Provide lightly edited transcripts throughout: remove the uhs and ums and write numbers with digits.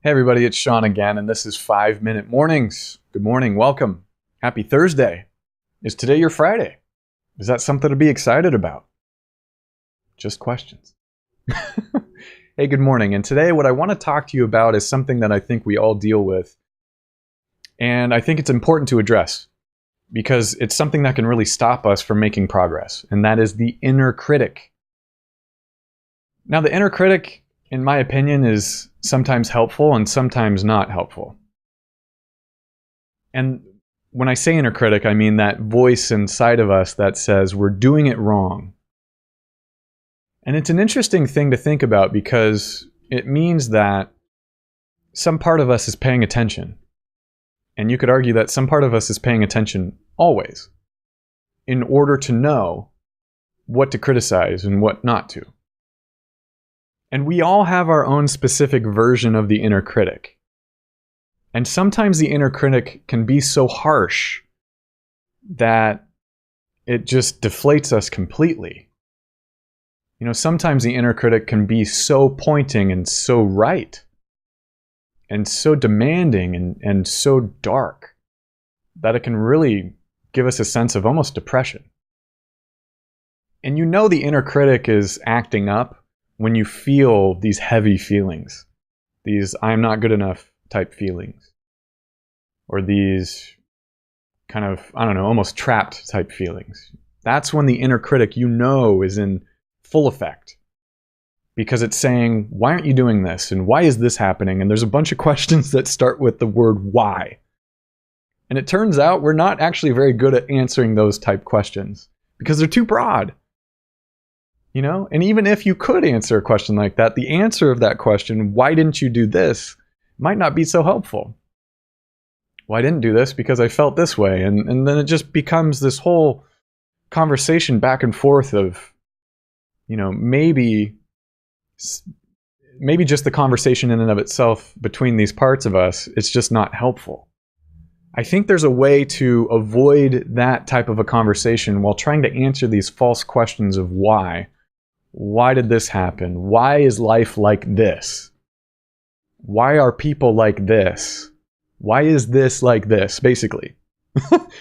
Hey everybody, it's Sean again, and this is 5-Minute Mornings. Good morning, welcome. Happy Thursday. Is today your Friday? Is that something to be excited about? Just questions. Hey, good morning. And today what I want to talk to you about is something that I think we all deal with. And I think it's important to address because it's something that can really stop us from making progress. And that is the inner critic. Now, the inner critic, in my opinion, is sometimes helpful and sometimes not helpful. And when I say inner critic, I mean that voice inside of us that says we're doing it wrong. And it's an interesting thing to think about because it means that some part of us is paying attention. And you could argue that some part of us is paying attention always in order to know what to criticize and what not to. And we all have our own specific version of the inner critic. And sometimes the inner critic can be so harsh that it just deflates us completely. You know, sometimes the inner critic can be so pointing and so right and so demanding and so dark that it can really give us a sense of almost depression. And you know the inner critic is acting up when you feel these heavy feelings, these I'm not good enough type feelings, or these kind of, almost trapped type feelings. That's when the inner critic, you know, is in full effect because it's saying, why aren't you doing this? And why is this happening? And there's a bunch of questions that start with the word why. And it turns out we're not actually very good at answering those type questions because they're too broad. You know, and even if you could answer a question like that, the answer of that question, why didn't you do this, might not be so helpful. Well, I didn't do this because I felt this way. And then it just becomes this whole conversation back and forth of, you know, maybe just the conversation in and of itself between these parts of us, it's just not helpful. I think there's a way to avoid that type of a conversation while trying to answer these false questions of why. Why did this happen? Why is life like this? Why are people like this? Why is this like this, basically?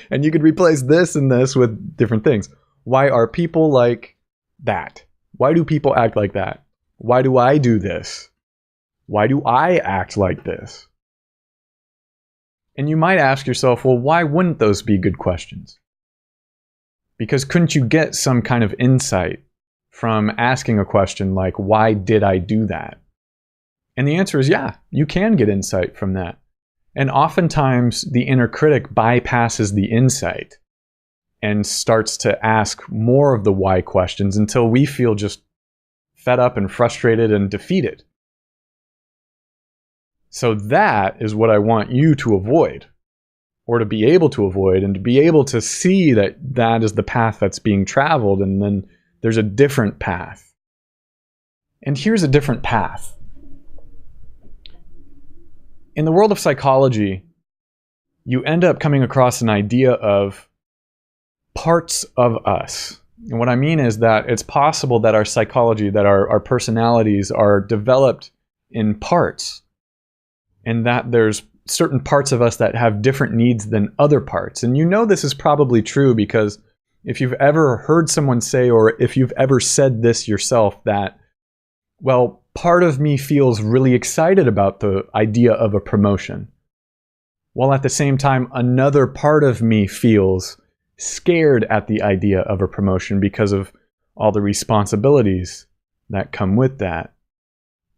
And you could replace this and this with different things. Why are people like that? Why do people act like that? Why do I do this? Why do I act like this? And you might ask yourself, well, why wouldn't those be good questions? Because couldn't you get some kind of insight from asking a question like, why did I do that? And the answer is, yeah, you can get insight from that. And oftentimes the inner critic bypasses the insight and starts to ask more of the why questions until we feel just fed up and frustrated and defeated. So that is what I want you to avoid, or to be able to avoid, and to be able to see that that is the path that's being traveled, and then there's a different path. And here's a different path. In the world of psychology, you end up coming across an idea of parts of us. And what I mean is that it's possible that our psychology, that our personalities are developed in parts, and that there's certain parts of us that have different needs than other parts. And you know this is probably true because if you've ever heard someone say, or if you've ever said this yourself, that, well, part of me feels really excited about the idea of a promotion, while at the same time, another part of me feels scared at the idea of a promotion because of all the responsibilities that come with that.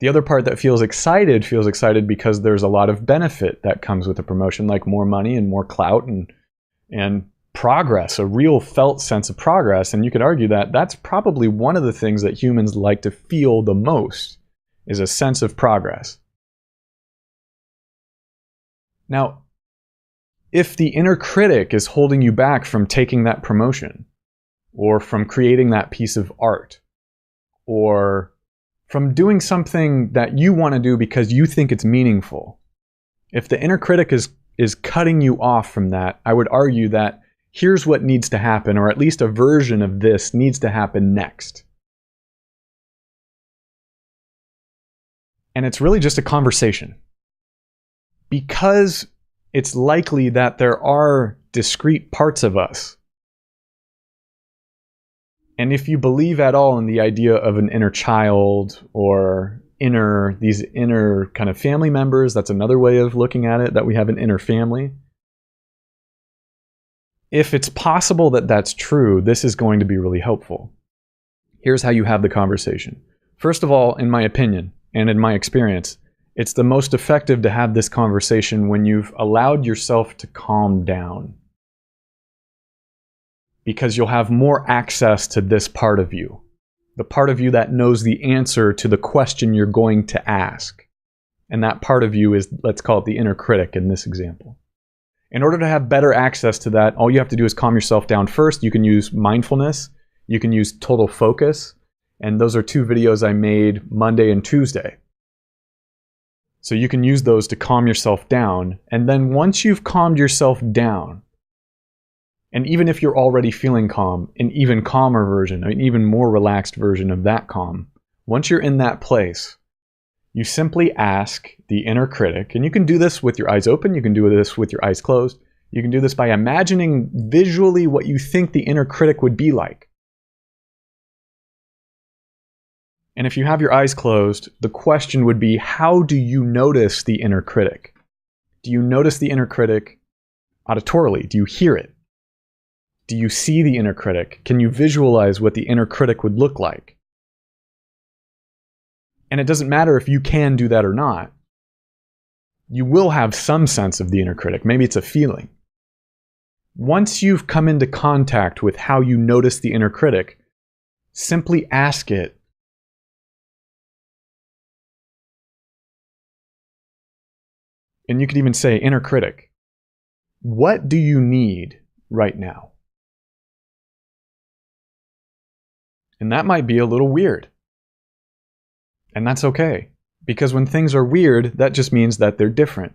The other part that feels excited because there's a lot of benefit that comes with a promotion, like more money and more clout and progress, a real felt sense of progress. And you could argue that that's probably one of the things that humans like to feel the most, is a sense of progress. Now, if the inner critic is holding you back from taking that promotion, or from creating that piece of art, or from doing something that you want to do because you think it's meaningful, if the inner critic is cutting you off from that, I would argue that here's what needs to happen, or at least a version of this needs to happen next. And it's really just a conversation. because it's likely that there are discrete parts of us. And if you believe at all in the idea of an inner child or these inner kind of family members, that's another way of looking at it, that we have an inner family. If it's possible that that's true, this is going to be really helpful. Here's how you have the conversation. First of all, in my opinion, and in my experience, it's the most effective to have this conversation when you've allowed yourself to calm down. Because you'll have more access to this part of you. The part of you that knows the answer to the question you're going to ask. And that part of you is, let's call it the inner critic in this example. In order to have better access to that, all you have to do is calm yourself down first. You can use mindfulness. You can use total focus. And those are 2 videos I made Monday and Tuesday. So you can use those to calm yourself down. And then once you've calmed yourself down, and even if you're already feeling calm, an even calmer version, an even more relaxed version of that calm, once you're in that place, you simply ask the inner critic, and you can do this with your eyes open, you can do this with your eyes closed, you can do this by imagining visually what you think the inner critic would be like. And if you have your eyes closed, the question would be, how do you notice the inner critic? Do you notice the inner critic auditorily? Do you hear it? Do you see the inner critic? Can you visualize what the inner critic would look like? And it doesn't matter if you can do that or not. You will have some sense of the inner critic. Maybe it's a feeling. Once you've come into contact with how you notice the inner critic, simply ask it, and you could even say, inner critic, what do you need right now? And that might be a little weird. And that's okay. Because when things are weird, that just means that they're different.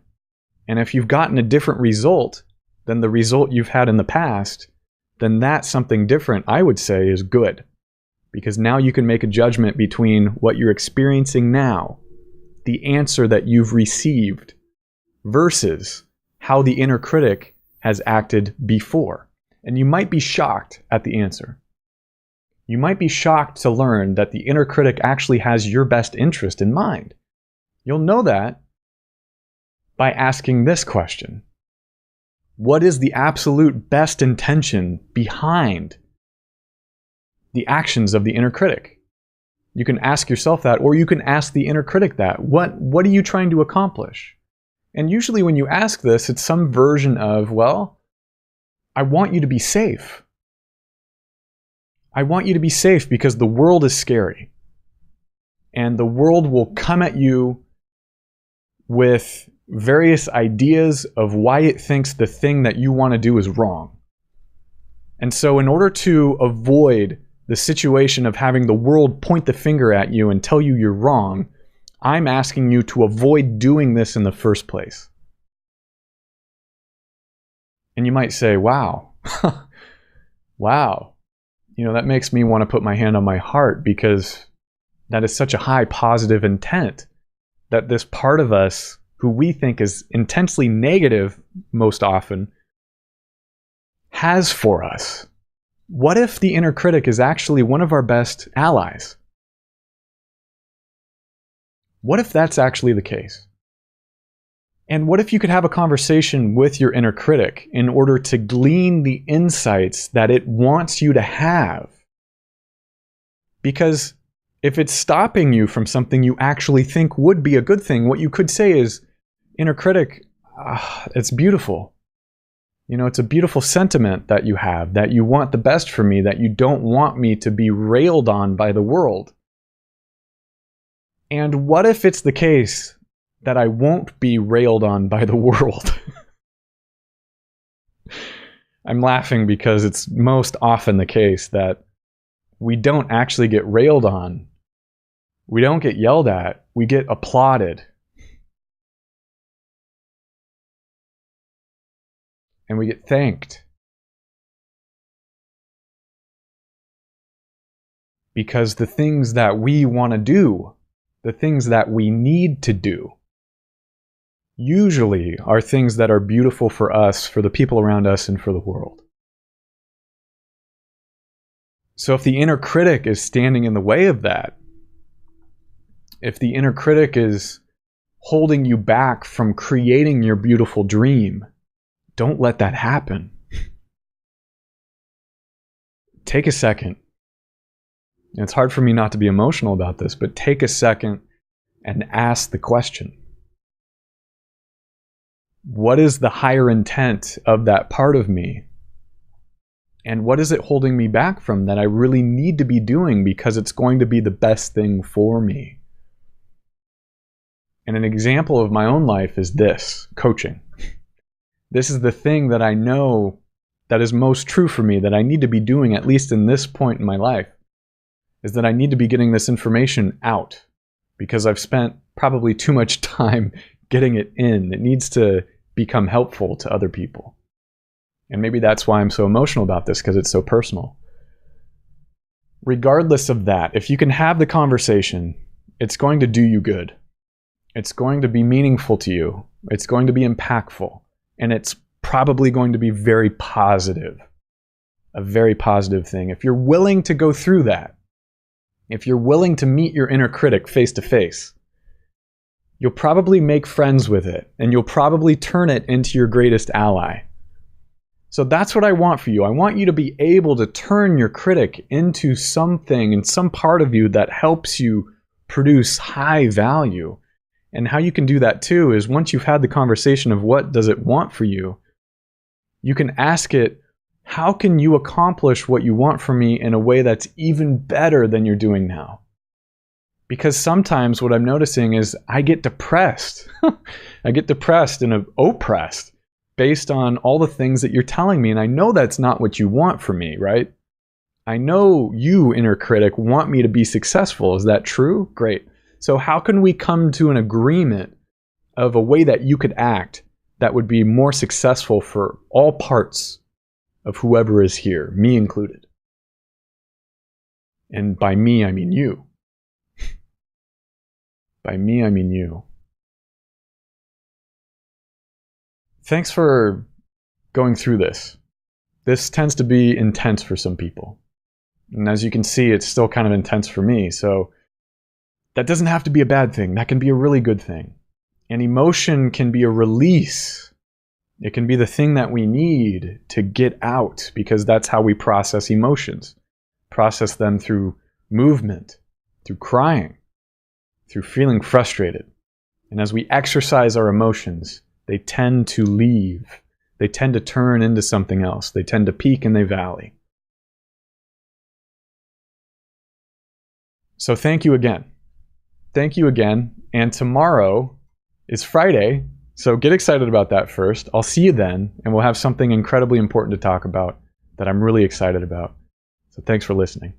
And if you've gotten a different result than the result you've had in the past, then that something different, I would say, is good. Because now you can make a judgment between what you're experiencing now, the answer that you've received, versus how the inner critic has acted before. And you might be shocked at the answer. You might be shocked to learn that the inner critic actually has your best interest in mind. You'll know that by asking this question. What is the absolute best intention behind the actions of the inner critic? You can ask yourself that, or you can ask the inner critic that. What are you trying to accomplish? And usually when you ask this, it's some version of, well, I want you to be safe. I want you to be safe because the world is scary. And the world will come at you with various ideas of why it thinks the thing that you want to do is wrong. And so in order to avoid the situation of having the world point the finger at you and tell you you're wrong, I'm asking you to avoid doing this in the first place. And you might say, wow, wow. That makes me want to put my hand on my heart, because that is such a high positive intent that this part of us, who we think is intensely negative most often, has for us. What if the inner critic is actually one of our best allies? What if that's actually the case? And what if you could have a conversation with your inner critic in order to glean the insights that it wants you to have? Because if it's stopping you from something you actually think would be a good thing, what you could say is, inner critic, it's beautiful. It's a beautiful sentiment that you have, that you want the best for me, that you don't want me to be railed on by the world. And what if it's the case that I won't be railed on by the world? I'm laughing because it's most often the case that we don't actually get railed on. We don't get yelled at. We get applauded. And we get thanked. Because the things that we want to do, the things that we need to do, usually are things that are beautiful for us, for the people around us, and for the world. So if the inner critic is standing in the way of that, if the inner critic is holding you back from creating your beautiful dream, don't let that happen. Take a second. It's hard for me not to be emotional about this, but take a second and ask the question. What is the higher intent of that part of me? And what is it holding me back from that I really need to be doing because it's going to be the best thing for me? And an example of my own life is this: coaching. This is the thing that I know that is most true for me, that I need to be doing, at least in this point in my life, is that I need to be getting this information out because I've spent probably too much time getting it in. It needs to become helpful to other people. And maybe that's why I'm so emotional about this, because it's so personal. Regardless of that, if you can have the conversation, it's going to do you good. It's going to be meaningful to you. It's going to be impactful. And it's probably going to be very positive. A very positive thing. If you're willing to go through that, if you're willing to meet your inner critic face to face, you'll probably make friends with it, and you'll probably turn it into your greatest ally. So that's what I want for you. I want you to be able to turn your critic into something and some part of you that helps you produce high value. And how you can do that too is once you've had the conversation of what does it want for you, you can ask it, how can you accomplish what you want from me in a way that's even better than you're doing now? Because sometimes what I'm noticing is I get depressed. I get depressed and oppressed based on all the things that you're telling me. And I know that's not what you want for me, right? I know you, inner critic, want me to be successful. Is that true? Great. So how can we come to an agreement of a way that you could act that would be more successful for all parts of whoever is here, me included? And by me, I mean you. By me, I mean you. Thanks for going through this. This tends to be intense for some people. And as you can see, it's still kind of intense for me. So that doesn't have to be a bad thing. That can be a really good thing. And emotion can be a release. It can be the thing that we need to get out, because that's how we process emotions. Process them through movement, through crying, through feeling frustrated. And as we exercise our emotions, they tend to leave. They tend to turn into something else. They tend to peak and they valley. So thank you again. Thank you again. And tomorrow is Friday, so get excited about that first. I'll see you then, and we'll have something incredibly important to talk about that I'm really excited about. So thanks for listening.